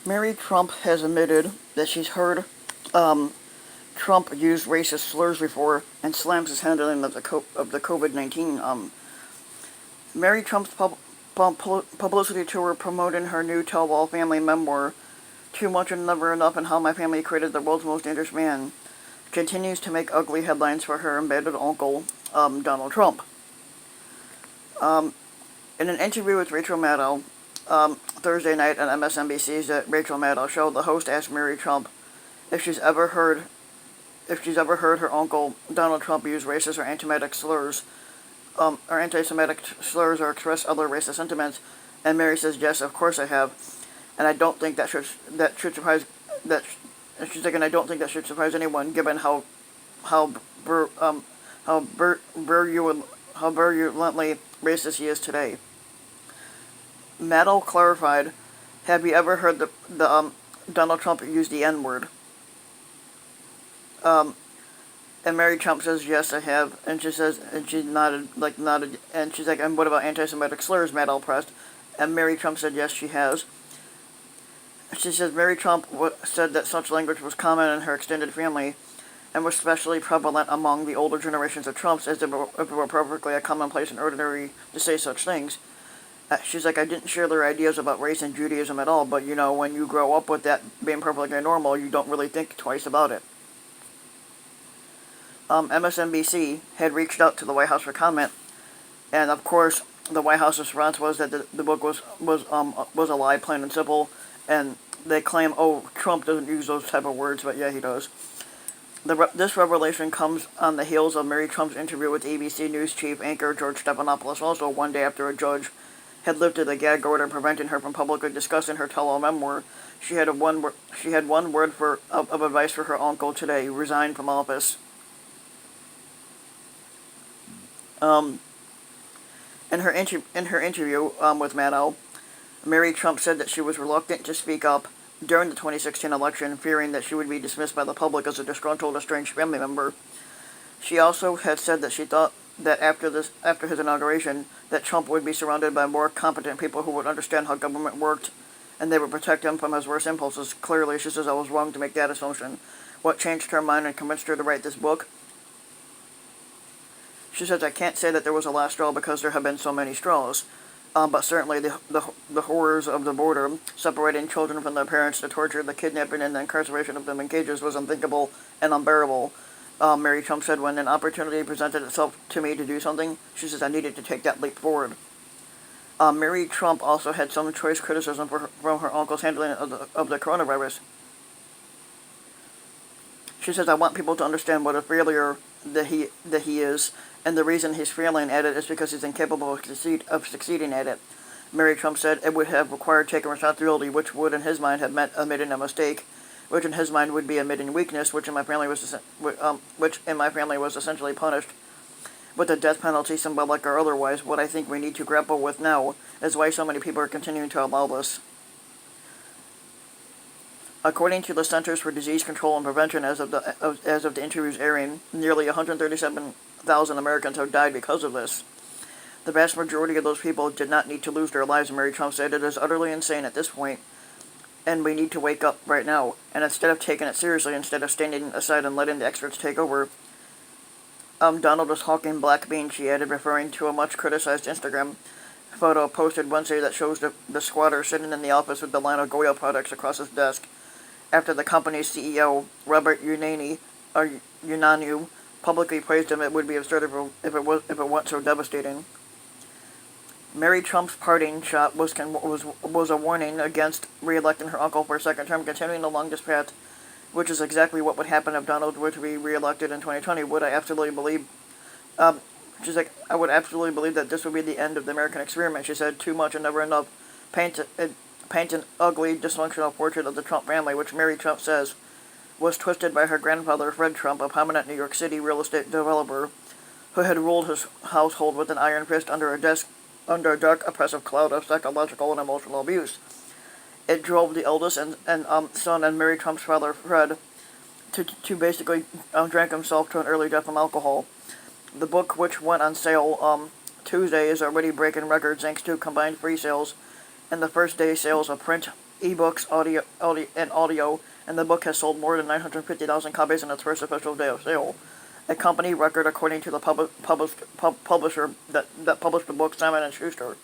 Mary Trump has admitted that she's heard Trump use racist slurs before and slams his handling of the COVID-19. Mary Trump's publicity tour promoting her new tell-all family memoir, Too Much and Never Enough and How My Family Created the World's Most Dangerous Man, continues to make ugly headlines for her embedded uncle, Donald Trump. In an interview with Rachel Maddow, Thursday night on MSNBC's Rachel Maddow show, the host asked Mary Trump if she's ever heard her uncle Donald Trump use racist or anti-Semitic slurs or express other racist sentiments, and Mary says, "Yes, of course I have, and I don't think that should surprise that." She's like, and I don't think that should surprise anyone, given how virulently racist he is today. Maddow clarified, "Have you ever heard the Donald Trump use the N-word?" And Mary Trump says, "Yes, I have." And she says, and she nodded, and she's like, "And what about anti-Semitic slurs?" Maddow pressed, and Mary Trump said, "Yes, she has." She says Mary Trump said that such language was common in her extended family, and was especially prevalent among the older generations of Trumps, as if it were perfectly a commonplace and ordinary to say such things. She's like, "I didn't share their ideas about race and Judaism at all, but when you grow up with that being perfectly normal, you don't really think twice about it." MSNBC had reached out to the White House for comment, and of course, the White House response was that the book was a lie, plain and simple, and they claim, "Oh, Trump doesn't use those type of words," but yeah, he does. This revelation comes on the heels of Mary Trump's interview with ABC News chief anchor George Stephanopoulos, also one day after a judge had lifted a gag order preventing her from publicly discussing her tell-all memoir. She had one word of advice for her uncle today: resign from office. In her interview with Maddow, Mary Trump said that she was reluctant to speak up during the 2016 election, fearing that she would be dismissed by the public as a disgruntled, estranged family member. She also had said that she thought that after his inauguration, that Trump would be surrounded by more competent people who would understand how government worked, and they would protect him from his worst impulses. Clearly, she says, "I was wrong to make that assumption." What changed her mind and convinced her to write this book? She says, "I can't say that there was a last straw because there have been so many straws. But certainly the horrors of the border, separating children from their parents, the torture, the kidnapping, and the incarceration of them in cages was unthinkable and unbearable." Mary Trump said, "When an opportunity presented itself to me to do something," she says, "I needed to take that leap forward." Mary Trump also had some choice criticism from her uncle's handling of the coronavirus. She says, "I want people to understand what a failure that he is, and the reason he's failing at it is because he's incapable of succeeding at it." Mary Trump said it would have required taking responsibility, which would, in his mind, have meant admitting a mistake, which in his mind would be admitting weakness, which in my family was essentially punished with the death penalty, symbolic or otherwise. What I think we need to grapple with now is why so many people are continuing to allow this. According to the Centers for Disease Control and Prevention, as of the interview's airing, nearly 137,000 Americans have died because of this. The vast majority of those people did not need to lose their lives, Mary Trump said. "It is utterly insane at this point, and we need to wake up right now. And instead of taking it seriously, instead of standing aside and letting the experts take over, Donald is hawking black beans," she added, referring to a much-criticized Instagram photo posted Wednesday that shows the squatter sitting in the office with the line of Goya products across his desk, after the company's CEO, Robert Unanue, publicly praised him. It would be absurd if it weren't so devastating. Mary Trump's parting shot was a warning against re-electing her uncle for a second term, continuing along this path, which is exactly what would happen if Donald were to be re-elected in 2020. Would I absolutely believe? She's like, "I would absolutely believe that this would be the end of the American experiment," she said. "Too much and never enough paint an ugly, dysfunctional portrait of the Trump family, which Mary Trump says was twisted by her grandfather, Fred Trump, a prominent New York City real estate developer who had ruled his household with an iron fist under a dark, oppressive cloud of psychological and emotional abuse. It drove the eldest son and Mary Trump's father, Fred, to basically drank himself to an early death from alcohol." The book, which went on sale Tuesday, is already breaking records thanks to combined free sales and the first day sales of print ebooks, audio, and the book has sold more than 950,000 copies in its first official day of sale, a company record according to the publisher that published the book, Simon & Schuster.